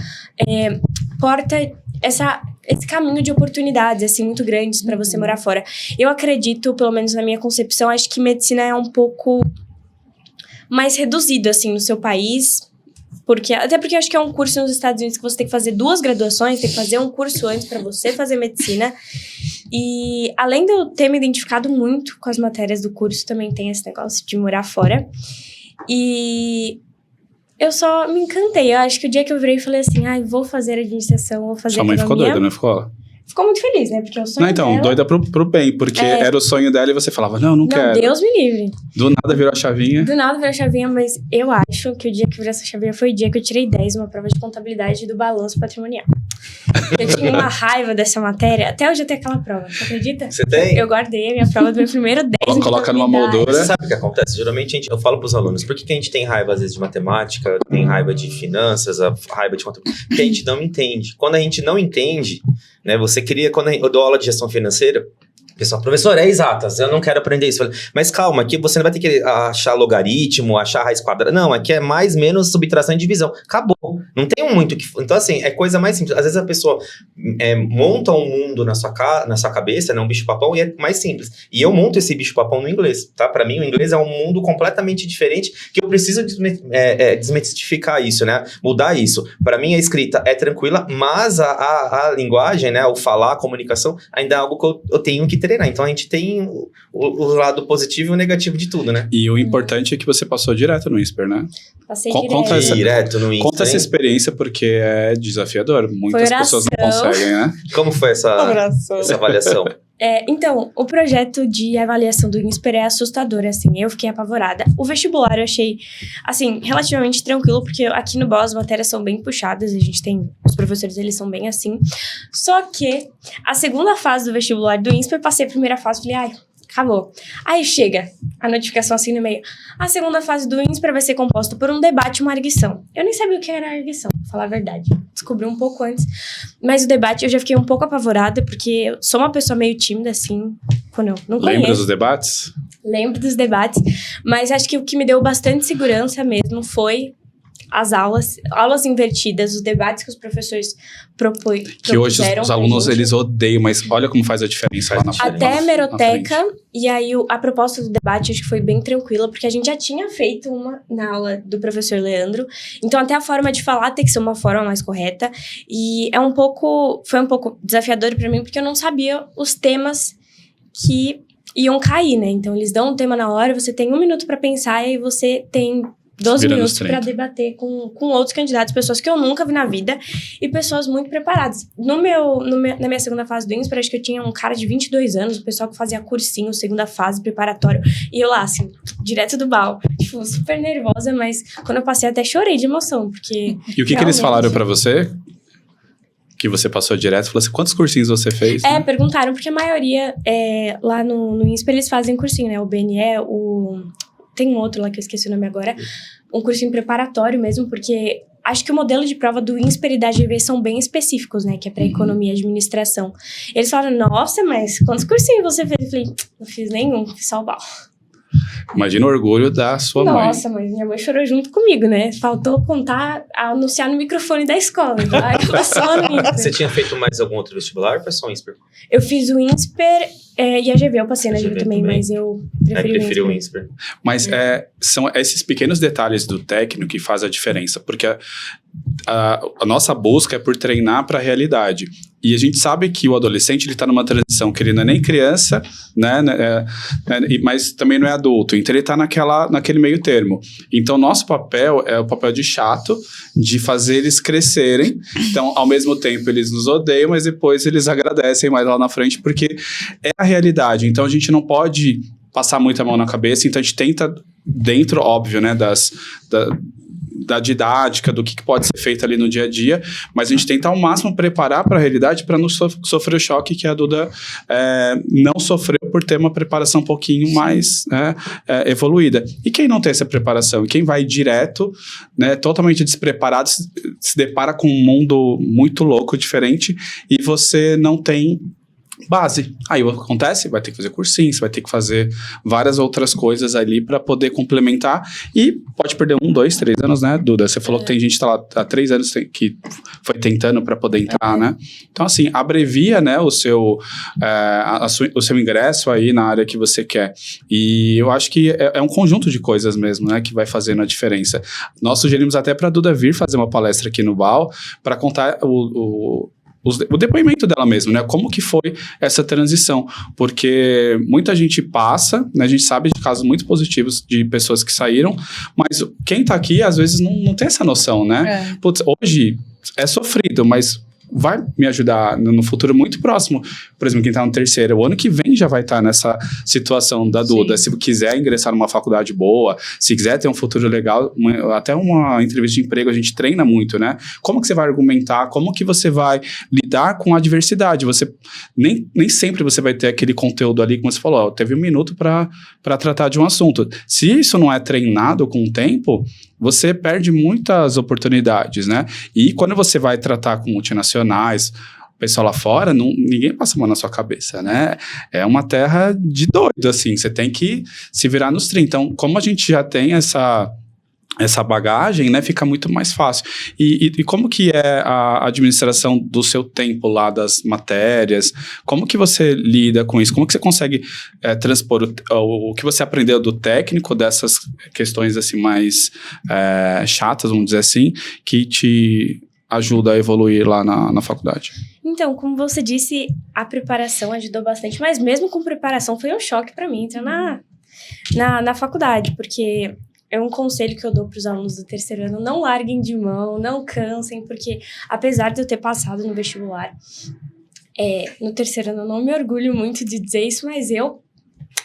esse caminho de oportunidades, assim, muito grandes para você morar fora. Eu acredito, pelo menos na minha concepção, acho que medicina é um pouco mais reduzido, assim, no seu país. Até porque eu acho que é um curso nos Estados Unidos que você tem que fazer 2 graduações, tem que fazer um curso antes para você fazer medicina. E, além de eu ter me identificado muito com as matérias do curso, também tem esse negócio de morar fora. E... eu só me encantei. Eu acho que o dia que eu virei e falei assim, vou fazer administração, vou fazer economia. Sua mãe ficou doida, não ficou? Ficou muito feliz, né? Porque o sonho então, dela... doida pro bem, porque era o sonho dela e você falava, não quero. Deus me livre. Do nada virou a chavinha. Do nada virou a chavinha, mas eu acho que o dia que virou essa chavinha foi o dia que eu tirei 10 numa prova de contabilidade do balanço patrimonial. Eu tinha uma raiva dessa matéria. Até hoje eu tenho aquela prova, você acredita? Você tem? Eu guardei a minha prova do meu primeiro 10. Coloca numa moldura. Você sabe o que acontece? Geralmente eu falo pros alunos, por que a gente tem raiva às vezes de matemática, tem raiva de finanças, a raiva de contabilidade? Porque a gente não entende. Quando a gente não entende, né, você queria, quando eu dou aula de gestão financeira, pessoal, professor, é exatas, eu não quero aprender isso. Mas calma, aqui você não vai ter que achar logaritmo, achar raiz quadrada. Não, aqui é mais, menos, subtração e divisão. Acabou. Não tem muito que... Então, assim, é coisa mais simples. Às vezes a pessoa monta um mundo na sua cabeça, né, um bicho-papão, e é mais simples. E eu monto esse bicho-papão no inglês, tá? Pra mim, o inglês é um mundo completamente diferente que eu preciso desmistificar isso, né? Mudar isso. Pra mim, a escrita é tranquila, mas a linguagem, né, o falar, a comunicação, ainda é algo que eu tenho que treinar. Então a gente tem o lado positivo e o negativo de tudo, né? E o importante é que você passou direto no INSPER, né? Passei direto no INSPER. Conta essa experiência, porque é desafiador. Muitas pessoas não conseguem, né? Como foi essa avaliação? Então, o projeto de avaliação do INSPER é assustador, assim, eu fiquei apavorada. O vestibular eu achei, assim, relativamente tranquilo, porque aqui no BAU as matérias são bem puxadas, a gente tem, os professores, eles são bem assim. Só que a segunda fase do vestibular do INSPER, passei a primeira fase, falei, ai, acabou. Aí chega a notificação assim no e-mail. A segunda fase do INSPER vai ser composta por um debate e uma arguição. Eu nem sabia o que era arguição, pra falar a verdade. Descobri um pouco antes. Mas o debate eu já fiquei um pouco apavorada, porque eu sou uma pessoa meio tímida, assim, quando eu não conheço. Lembra dos debates? Lembro dos debates. Mas acho que o que me deu bastante segurança mesmo foi as aulas invertidas, os debates que os professores propuseram. Que hoje os alunos, eles odeiam, mas olha como faz a diferença lá na frente. Até a hemeroteca, e aí a proposta do debate acho que foi bem tranquila, porque a gente já tinha feito uma na aula do professor Leandro, então até a forma de falar tem que ser uma forma mais correta, e foi um pouco desafiador para mim, porque eu não sabia os temas que iam cair, né? Então eles dão um tema na hora, você tem 1 minuto para pensar, e aí você tem 12 minutos para debater com outros candidatos, pessoas que eu nunca vi na vida e pessoas muito preparadas. Na minha segunda fase do INSPER, acho que eu tinha um cara de 22 anos, o pessoal que fazia cursinho, segunda fase, preparatório, e eu lá, assim, direto do BAU, tipo, super nervosa, mas quando eu passei até chorei de emoção, porque... E o que eles falaram para você? Que você passou direto, falou assim, quantos cursinhos você fez? Perguntaram, porque a maioria, lá no INSPER, eles fazem cursinho, né? O BNE, tem um outro lá que eu esqueci o nome agora, um cursinho preparatório mesmo, porque acho que o modelo de prova do INSPER e da GV são bem específicos, né? Que é para economia e administração. Eles falaram, nossa, mas quantos cursinhos você fez? Eu falei, não fiz nenhum, fiz só o BAU. Imagina o orgulho da sua mãe. Nossa, mãe, minha mãe chorou junto comigo, né? Faltou anunciar no microfone da escola. Então, aí eu só no INSPER. Você tinha feito mais algum outro vestibular ou foi só o INSPER? Eu fiz o INSPER e a GV, eu passei na GV também, mas eu preferi o INSPER. Mas são esses pequenos detalhes do técnico que fazem a diferença, porque a nossa busca é por treinar para a realidade. E a gente sabe que o adolescente está numa transição que ele não é nem criança, né, mas também não é adulto. Então ele está naquele meio termo. Então nosso papel é o papel de chato, de fazer eles crescerem. Então ao mesmo tempo eles nos odeiam, mas depois eles agradecem mais lá na frente, porque é a realidade. Então a gente não pode passar muita mão na cabeça. Então a gente tenta, dentro, óbvio, né, da didática, do que pode ser feito ali no dia a dia, mas a gente tenta ao máximo preparar para a realidade para não sofrer o choque que a Duda não sofreu por ter uma preparação um pouquinho mais evoluída. E quem não tem essa preparação, quem vai direto, né, totalmente despreparado, se depara com um mundo muito louco, diferente, e você não tem base. Aí o que acontece? Vai ter que fazer cursinho, você vai ter que fazer várias outras coisas ali para poder complementar e pode perder 1, 2, 3 anos, né, Duda? Você falou que tem gente que tá lá há 3 anos que foi tentando para poder entrar, né? Então, assim, abrevia, né, o seu ingresso aí na área que você quer. E eu acho que é um conjunto de coisas mesmo, né, que vai fazendo a diferença. Nós sugerimos até para a Duda vir fazer uma palestra aqui no BAU para contar o depoimento dela mesmo, né? Como que foi essa transição? Porque muita gente passa, né? A gente sabe de casos muito positivos de pessoas que saíram, mas quem tá aqui, às vezes, não tem essa noção, né? Putz, hoje é sofrido, mas vai me ajudar no futuro muito próximo. Por exemplo, quem está no terceiro, o ano que vem já vai estar nessa situação da Duda. Sim. Se quiser ingressar numa faculdade boa, se quiser ter um futuro legal, até uma entrevista de emprego a gente treina muito, né? Como que você vai argumentar? Como que você vai lidar com a adversidade? Você nem sempre você vai ter aquele conteúdo ali, como você falou, teve 1 minuto para tratar de um assunto. Se isso não é treinado com o tempo, você perde muitas oportunidades, né? E quando você vai tratar com multinacionais, o pessoal lá fora, ninguém passa a mão na sua cabeça, né? É uma terra de doido, assim, você tem que se virar nos 30. Então, como a gente já tem essa bagagem, né, fica muito mais fácil. E como que é a administração do seu tempo lá, das matérias? Como que você lida com isso? Como que você consegue transpor o que você aprendeu do técnico, dessas questões assim mais chatas, vamos dizer assim, que te ajuda a evoluir lá na faculdade? Então, como você disse, a preparação ajudou bastante, mas mesmo com preparação foi um choque para mim entrar na faculdade, porque é um conselho que eu dou para os alunos do terceiro ano: não larguem de mão, não cansem, porque apesar de eu ter passado no vestibular, No terceiro ano eu não me orgulho muito de dizer isso, mas eu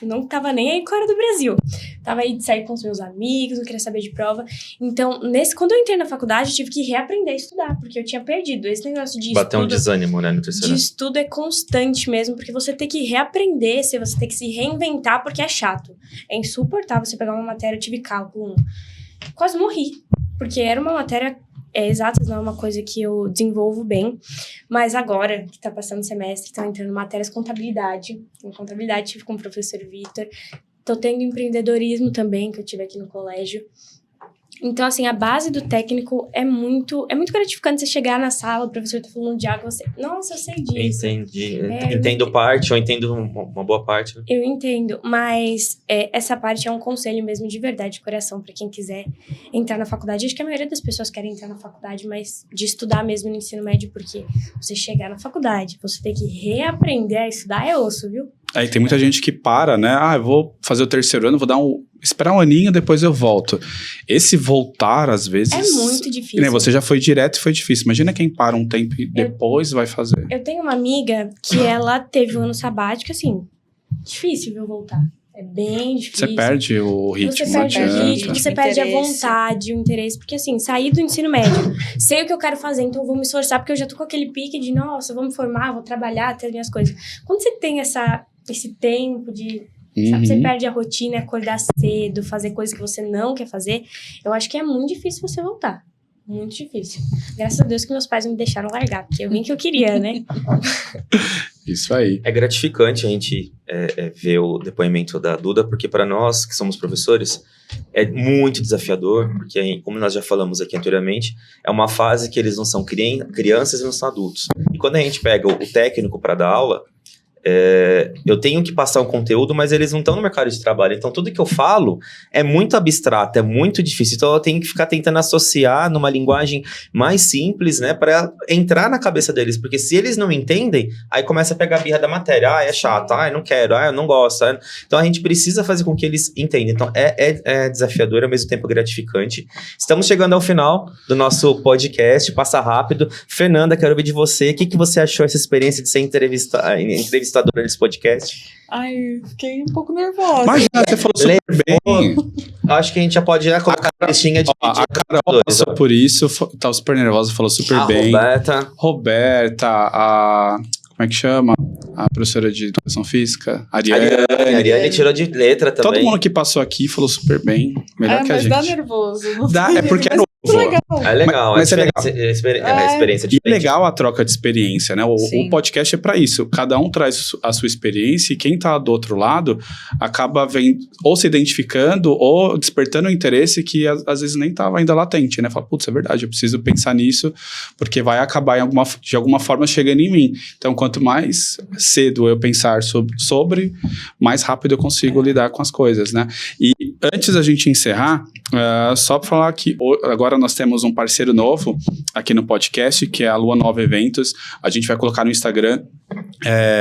não tava nem aí com a hora do Brasil. Tava aí de sair com os meus amigos, não queria saber de prova. Então, quando eu entrei na faculdade, eu tive que reaprender a estudar, porque eu tinha perdido. Esse negócio de Bateu um desânimo, né, no terceiro ano. De estudo é constante mesmo, porque você tem que reaprender, você tem que se reinventar, porque é chato. É insuportável você pegar uma matéria, eu tive cálculo 1. Quase morri, porque era uma matéria... exatas não é uma coisa que eu desenvolvo bem, mas agora que tá passando o semestre, estão entrando matérias contabilidade. Em contabilidade tive com o professor Vitor, tô tendo empreendedorismo também, que eu tive aqui no colégio. Então, assim, a base do técnico é muito gratificante você chegar na sala, o professor tá falando de água, você... Nossa, eu sei disso. Entendi. Entendo parte, ou entendo uma boa parte. Né? Eu entendo, mas essa parte é um conselho mesmo de verdade, de coração, para quem quiser entrar na faculdade. Acho que a maioria das pessoas querem entrar na faculdade, mas de estudar mesmo no ensino médio, porque você chegar na faculdade, você tem que reaprender a estudar, é osso, viu? Aí tem muita gente que para, né? Eu vou fazer o terceiro ano, esperar um aninho, depois eu volto. Esse voltar, às vezes... É muito difícil. Né, você já foi direto e foi difícil. Imagina quem para um tempo e depois vai fazer. Eu tenho uma amiga que ela teve um ano sabático, assim, difícil, viu, voltar. É bem difícil. Você perde o ritmo. Você perde o ritmo, você perde a vontade, o interesse. Porque, assim, sair do ensino médio, sei o que eu quero fazer, então eu vou me esforçar, porque eu já tô com aquele pique de, nossa, vou me formar, vou trabalhar, ter as minhas coisas. Quando você tem esse tempo de... Sabe, você perde a rotina, acordar cedo, fazer coisas que você não quer fazer. Eu acho que é muito difícil você voltar. Muito difícil. Graças a Deus que meus pais não me deixaram largar, porque eu vim que eu queria, né? Isso aí. É gratificante a gente ver o depoimento da Duda, porque para nós que somos professores, é muito desafiador, porque como nós já falamos aqui anteriormente, é uma fase que eles não são crianças e não são adultos. E quando a gente pega o técnico para dar aula, eu tenho que passar um conteúdo, mas eles não estão no mercado de trabalho, então tudo que eu falo é muito abstrato, é muito difícil, então eu tenho que ficar tentando associar numa linguagem mais simples, né, para entrar na cabeça deles, porque se eles não entendem, aí começa a pegar a birra da matéria, é chato, eu não quero, eu não gosto, então a gente precisa fazer com que eles entendam, então é desafiador, ao mesmo tempo gratificante. Estamos chegando ao final do nosso podcast, passa rápido. Fernanda, quero ouvir de você, o que você achou dessa experiência de ser entrevistadora desse podcast? Ai, fiquei um pouco nervosa. Imagina, você falou super bem. Acho que a gente já pode colocar a listinha de... A Carol passou por isso, tá super nervosa, falou super bem. Roberta, como é que chama? A professora de Educação Física, Ariane tirou de letra também. Todo mundo que passou aqui falou super bem, melhor que a gente. Mas dá nervoso. É porque é novo. Legal. É legal, mas é legal. Experiência diferente. E é legal a troca de experiência, né? O podcast é para isso. Cada um traz a sua experiência e quem tá do outro lado acaba ou se identificando ou despertando um interesse que às vezes nem estava ainda latente, né? Fala, putz, é verdade, eu preciso pensar nisso porque vai acabar de alguma forma chegando em mim. Então, quanto mais cedo eu pensar sobre mais rápido eu consigo lidar com as coisas, né? E antes da gente encerrar, só para falar que agora nós temos um parceiro novo aqui no podcast, que é a Lua Nova Eventos. A gente vai colocar no Instagram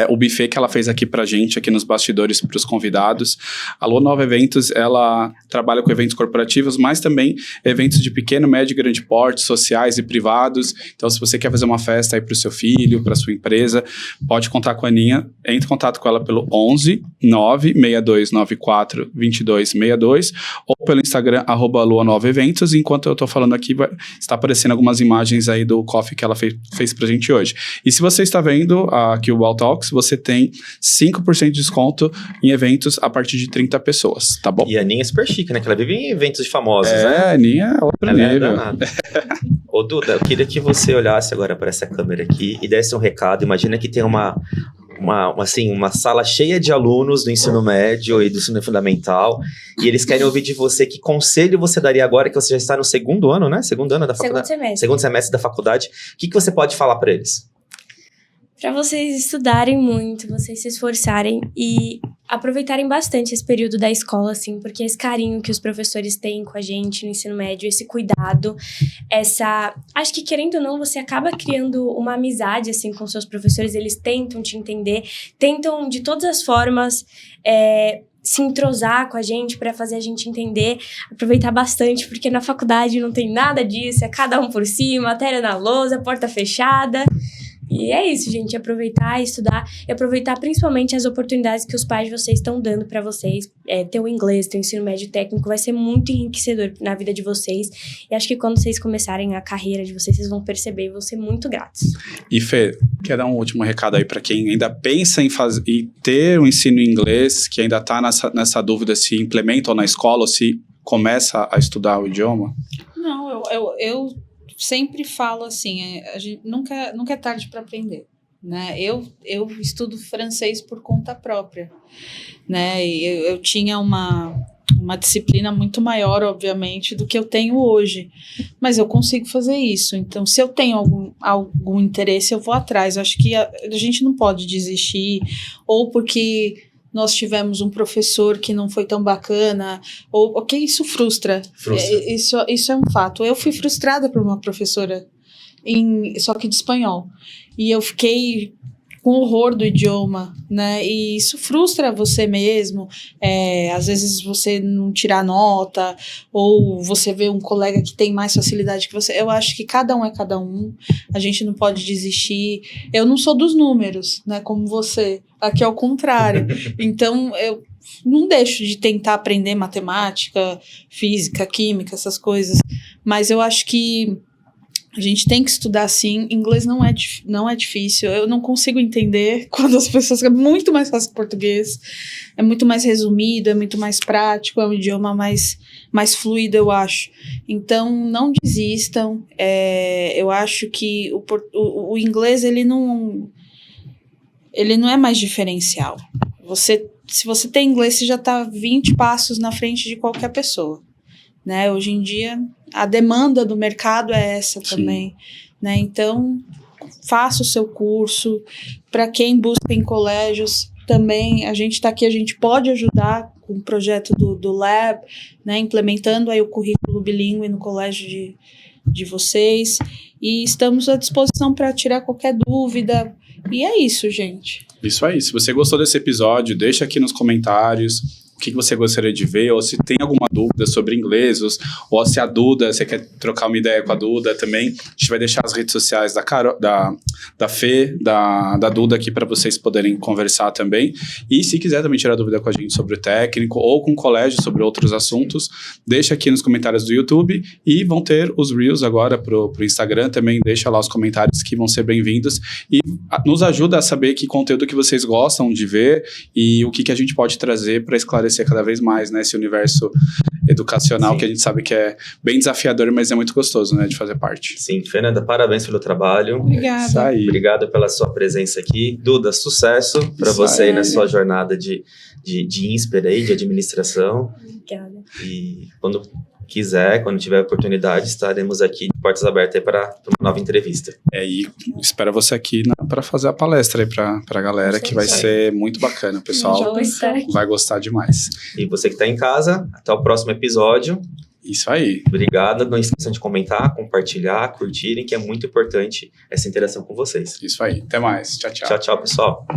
o buffet que ela fez aqui pra gente, aqui nos bastidores, para os convidados. A Lua Nova Eventos, ela trabalha com eventos corporativos, mas também eventos de pequeno, médio e grande porte, sociais e privados. Então, se você quer fazer uma festa aí pro seu filho, pra sua empresa, pode contar com a Aninha. Entre em contato com ela pelo 11 96294 2262 ou pelo Instagram, @Lua9Eventos. Enquanto eu tô falando aqui, está aparecendo algumas imagens aí do coffee que ela fez pra gente hoje. E se você está vendo aqui o Ball Talks, você tem 5% de desconto em eventos a partir de 30 pessoas, tá bom? E a Aninha é super chique, né? Que ela vive em eventos de famosos, né? A Aninha é outro nível. Ô, Duda, eu queria que você olhasse agora para essa câmera aqui e desse um recado. Imagina que tem uma sala cheia de alunos do ensino médio e do ensino fundamental, e eles querem ouvir de você que conselho você daria agora que você já está no segundo ano, né? Segundo ano da faculdade. Segundo semestre da faculdade. O que você pode falar para eles? Para vocês estudarem muito, vocês se esforçarem e aproveitarem bastante esse período da escola, assim, porque esse carinho que os professores têm com a gente no ensino médio, esse cuidado, acho que querendo ou não, você acaba criando uma amizade, assim, com seus professores, eles tentam te entender, tentam de todas as formas se entrosar com a gente para fazer a gente entender, aproveitar bastante, porque na faculdade não tem nada disso, é cada um por si, matéria na lousa, porta fechada. E é isso, gente, aproveitar, estudar e aproveitar principalmente as oportunidades que os pais de vocês estão dando para vocês. Ter o inglês, ter o ensino médio técnico vai ser muito enriquecedor na vida de vocês. E acho que quando vocês começarem a carreira de vocês, vocês vão perceber e vão ser muito gratos. E Fê, quer dar um último recado aí para quem ainda pensa em ter um ensino em inglês, que ainda está nessa dúvida se implementa ou na escola ou se começa a estudar o idioma? Não, eu sempre falo assim, a gente nunca é tarde para aprender, né? Eu estudo francês por conta própria, né? E eu tinha uma disciplina muito maior, obviamente, do que eu tenho hoje, mas eu consigo fazer isso. Então, se eu tenho algum interesse, eu vou atrás. Eu acho que a gente não pode desistir, ou porque nós tivemos um professor que não foi tão bacana, ou porque isso frustra. Isso é um fato. Eu fui frustrada por uma professora, só que de espanhol, e eu fiquei com horror do idioma, né? E isso frustra você mesmo. Às vezes você não tirar nota, ou você vê um colega que tem mais facilidade que você. Eu acho que cada um é cada um. A gente não pode desistir. Eu não sou dos números, né? Como você. Aqui é o contrário. Então, eu não deixo de tentar aprender matemática, física, química, essas coisas. Mas eu acho que a gente tem que estudar sim. Inglês não é difícil. Eu não consigo entender quando as pessoas... É muito mais fácil que português. É muito mais resumido, é muito mais prático, é um idioma mais fluido, eu acho. Então, não desistam. Eu acho que o inglês, ele não é mais diferencial. Se você tem inglês, você já está 20 passos na frente de qualquer pessoa, né? Hoje em dia, a demanda do mercado é essa também, né? Então, faça o seu curso. Para quem busca em colégios, também a gente está aqui, a gente pode ajudar com o projeto do Lab, né? Implementando aí o currículo bilíngue no colégio de vocês. E estamos à disposição para tirar qualquer dúvida. E é isso, gente. Isso aí. Se você gostou desse episódio, deixa aqui nos comentários o que você gostaria de ver, ou se tem alguma dúvida sobre inglês, ou se a Duda, você quer trocar uma ideia com a Duda também, a gente vai deixar as redes sociais da Fê, da Duda aqui para vocês poderem conversar também. E se quiser também tirar dúvida com a gente sobre o técnico, ou com o colégio sobre outros assuntos, deixa aqui nos comentários do YouTube, e vão ter os Reels agora pro Instagram também, deixa lá os comentários que vão ser bem-vindos, e nos ajuda a saber que conteúdo que vocês gostam de ver, e o que a gente pode trazer para esclarecer cada vez mais, né, esse universo educacional. Sim. Que a gente sabe que é bem desafiador, mas é muito gostoso, né, de fazer parte. Sim, Fernanda, parabéns pelo trabalho. Obrigada. Isso aí. Obrigado pela sua presença aqui. Duda, sucesso para você aí na sua jornada de INSPER aí, de administração. Obrigada. E quando quiser, quando tiver oportunidade, estaremos aqui de portas abertas para uma nova entrevista. E espero você aqui para fazer a palestra aí para a galera, que vai ser muito bacana. O pessoal vai gostar demais. E você que está em casa, até o próximo episódio. Isso aí. Obrigado. Não esqueçam de comentar, compartilhar, curtirem, que é muito importante essa interação com vocês. Isso aí. Até mais. Tchau, tchau. Tchau, tchau, pessoal.